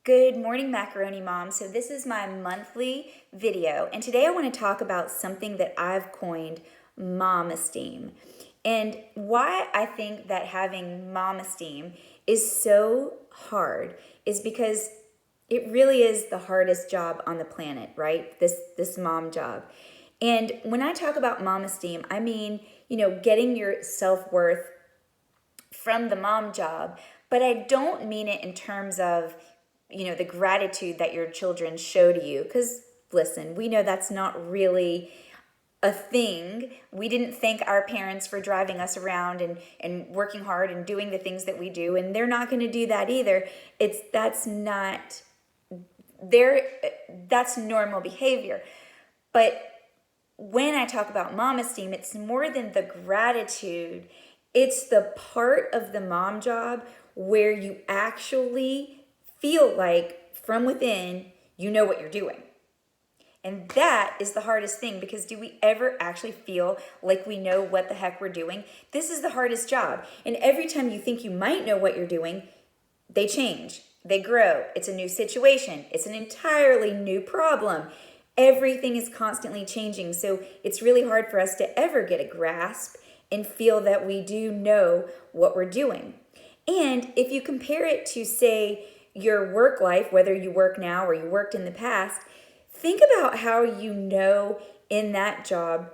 Good morning, Macaroni Mom. So this is my monthly video, and today I want to talk about something that I've coined mom esteem. And why I think that having mom esteem is so hard is because it really is the hardest job on the planet, right? This mom job. And when I talk about mom esteem, I mean, getting your self-worth from the mom job, but I don't mean it in terms of, the gratitude that your children show to you. Because listen, we know that's not really a thing. We didn't thank our parents for driving us around and working hard and doing the things that we do, and they're not going to do that either. That's not their that's normal behavior. But when I talk about mom esteem, it's more than the gratitude. It's the part of the mom job where you actually feel like from within, you know what you're doing. And that is the hardest thing, because do we ever actually feel like we know what the heck we're doing? This is the hardest job. And every time you think you might know what you're doing, they change, they grow. It's a new situation. It's an entirely new problem. Everything is constantly changing. So it's really hard for us to ever get a grasp and feel that we do know what we're doing. And if you compare it to, say, your work life, whether you work now or you worked in the past, think about how you know in that job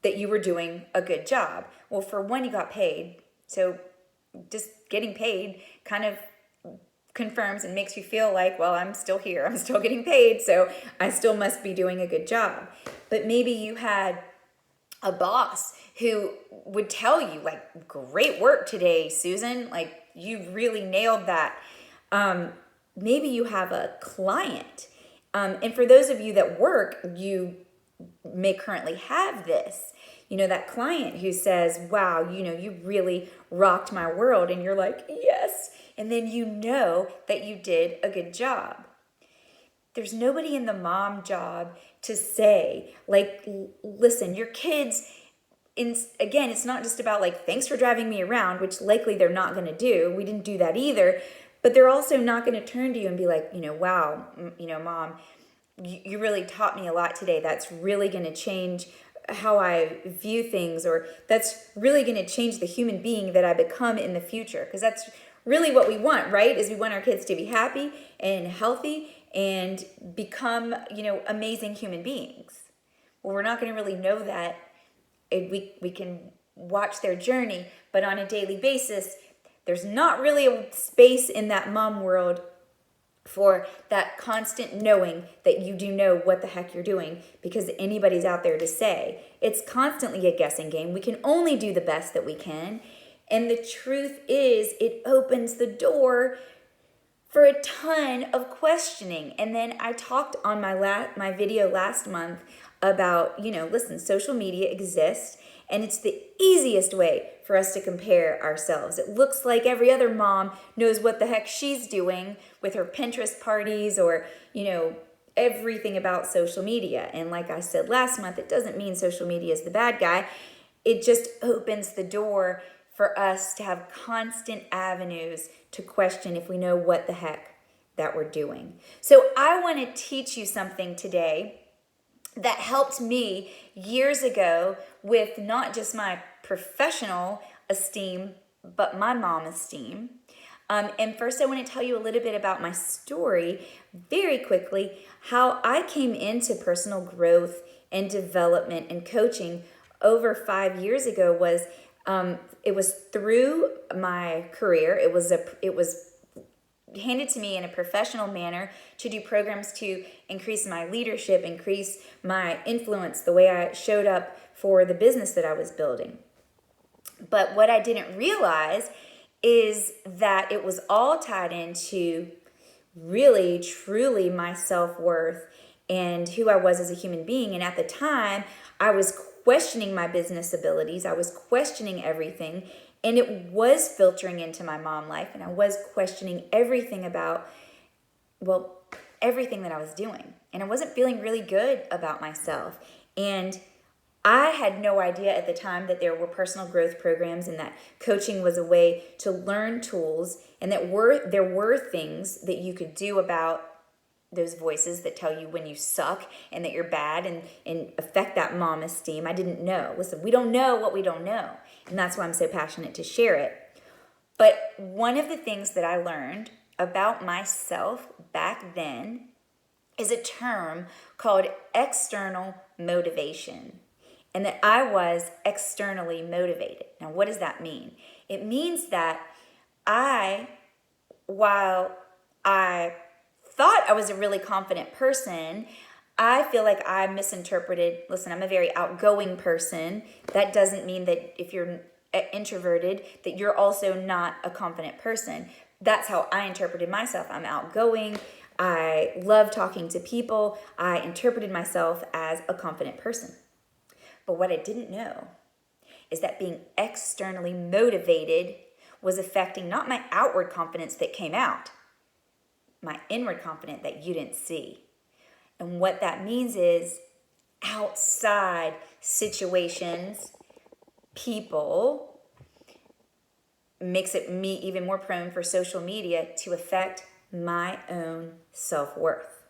that you were doing a good job. Well, for one, you got paid. So just getting paid kind of confirms and makes you feel like, well, I'm still here. I'm still getting paid, so I still must be doing a good job. But maybe you had a boss who would tell you, like, great work today, Susan. Like, you really nailed that. Maybe you have a client. And for those of you that work, you may currently have this. That client who says, wow, you really rocked my world. And you're like, yes. And then you know that you did a good job. There's nobody in the mom job to say, like, listen, your kids, again, it's not just about like, thanks for driving me around, which likely they're not going to do. We didn't do that either. But they're also not going to turn to you and be like, wow, Mom, you really taught me a lot today. That's really going to change how I view things, or that's really going to change the human being that I become in the future. Because that's really what we want, right? Is we want our kids to be happy and healthy and become, amazing human beings. Well, we're not going to really know that. We can watch their journey, but on a daily basis, there's not really a space in that mom world for that constant knowing that you do know what the heck you're doing, because anybody's out there to say. It's constantly a guessing game. We can only do the best that we can. And the truth is, it opens the door for a ton of questioning. And then I talked on my video last month about, listen, social media exists, and it's the easiest way for us to compare ourselves. It looks like every other mom knows what the heck she's doing with her Pinterest parties, or, everything about social media. And like I said last month, it doesn't mean social media is the bad guy. It just opens the door for us to have constant avenues to question if we know what the heck that we're doing. So I want to teach you something today that helped me years ago with not just my professional esteem, but my mom esteem. And first I want to tell you a little bit about my story very quickly. How I came into personal growth and development and coaching over 5 years ago was, it was through my career. It was handed to me in a professional manner to do programs to increase my leadership, increase my influence, the way I showed up for the business that I was building. But what I didn't realize is that it was all tied into really, truly my self-worth and who I was as a human being. And at the time, I was questioning my business abilities. I was questioning everything. And it was filtering into my mom life. And I was questioning everything about, everything that I was doing. And I wasn't feeling really good about myself. And I had no idea at the time that there were personal growth programs and that coaching was a way to learn tools, and that there were things that you could do about those voices that tell you when you suck and that you're bad and affect that mom esteem. I didn't know. Listen, we don't know what we don't know. And that's why I'm so passionate to share it. But one of the things that I learned about myself back then is a term called external motivation, and that I was externally motivated. Now, what does that mean? It means that while I thought I was a really confident person, I feel like I misinterpreted. Listen, I'm a very outgoing person. That doesn't mean that if you're introverted, that you're also not a confident person. That's how I interpreted myself. I'm outgoing. I love talking to people. I interpreted myself as a confident person. But what I didn't know is that being externally motivated was affecting not my outward confidence that came out, my inward confidence that you didn't see. And what that means is outside situations, people, makes it me even more prone for social media to affect my own self-worth.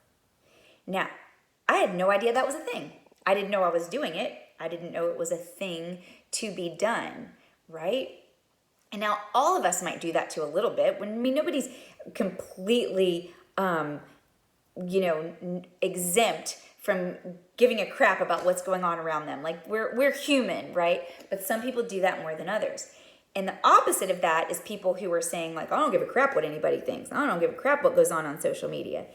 Now, I had no idea that was a thing. I didn't know I was doing it. I didn't know it was a thing to be done, right? And now all of us might do that too a little bit. Nobody's completely, exempt from giving a crap about what's going on around them. Like we're human, right? But some people do that more than others. And the opposite of that is people who are saying like, I don't give a crap what anybody thinks. I don't give a crap what goes on social media.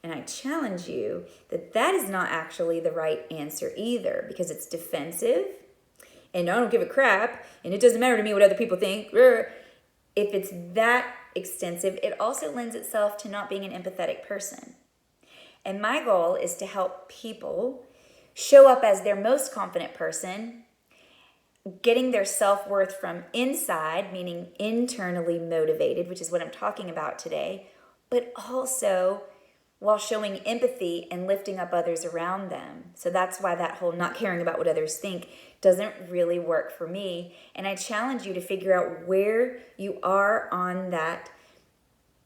And I challenge you that that is not actually the right answer either, because it's defensive and I don't give a crap and it doesn't matter to me what other people think. If it's that extensive, it also lends itself to not being an empathetic person. And my goal is to help people show up as their most confident person, getting their self-worth from inside, meaning internally motivated, which is what I'm talking about today, but also while showing empathy and lifting up others around them. So that's why that whole not caring about what others think doesn't really work for me. And I challenge you to figure out where you are on that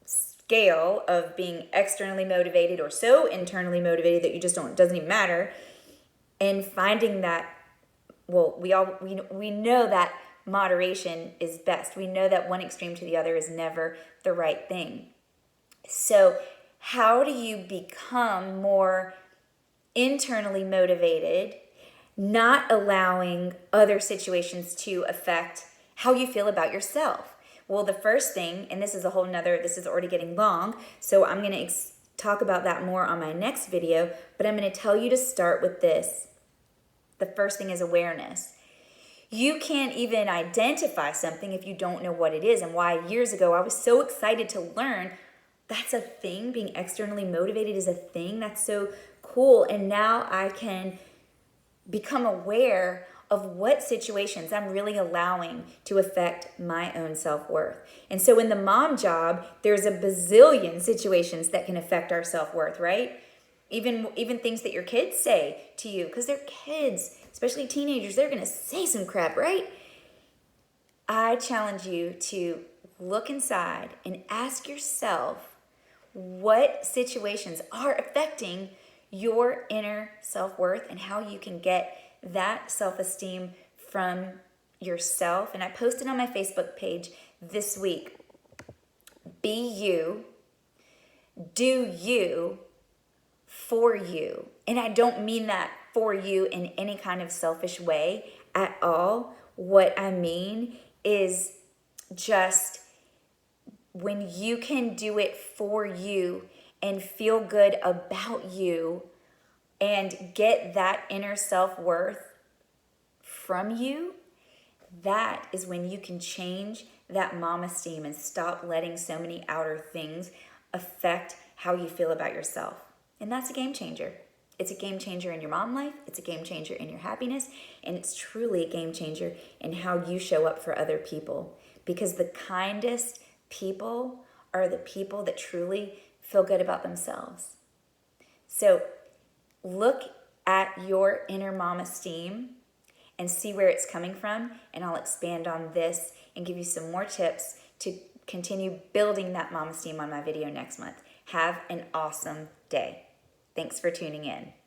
scale of being externally motivated or so internally motivated that you just don't, it doesn't even matter, and finding that, well, we know that moderation is best. We know that one extreme to the other is never the right thing. So how do you become more internally motivated, not allowing other situations to affect how you feel about yourself? Well, the first thing, and this is this is already getting long, so I'm going to talk about that more on my next video, but I'm going to tell you to start with this. The first thing is awareness. You can't even identify something if you don't know what it is, and why years ago I was so excited to learn that's a thing. Being externally motivated is a thing. That's so cool. And now I can become aware of what situations I'm really allowing to affect my own self-worth. And so in the mom job, there's a bazillion situations that can affect our self-worth, right? Even things that your kids say to you, because they're kids, especially teenagers, they're going to say some crap, right? I challenge you to look inside and ask yourself, what situations are affecting your inner self-worth and how you can get that self-esteem from yourself. And I posted on my Facebook page this week, be you, do you, for you. And I don't mean that for you in any kind of selfish way at all. What I mean is just when you can do it for you and feel good about you and get that inner self-worth from you, that is when you can change that mom esteem and stop letting so many outer things affect how you feel about yourself. And that's a game changer. It's a game changer in your mom life, it's a game changer in your happiness, and it's truly a game changer in how you show up for other people. Because the kindest people are the people that truly feel good about themselves. So look at your inner mom esteem and see where it's coming from. And I'll expand on this and give you some more tips to continue building that mom esteem on my video next month. Have an awesome day. Thanks for tuning in.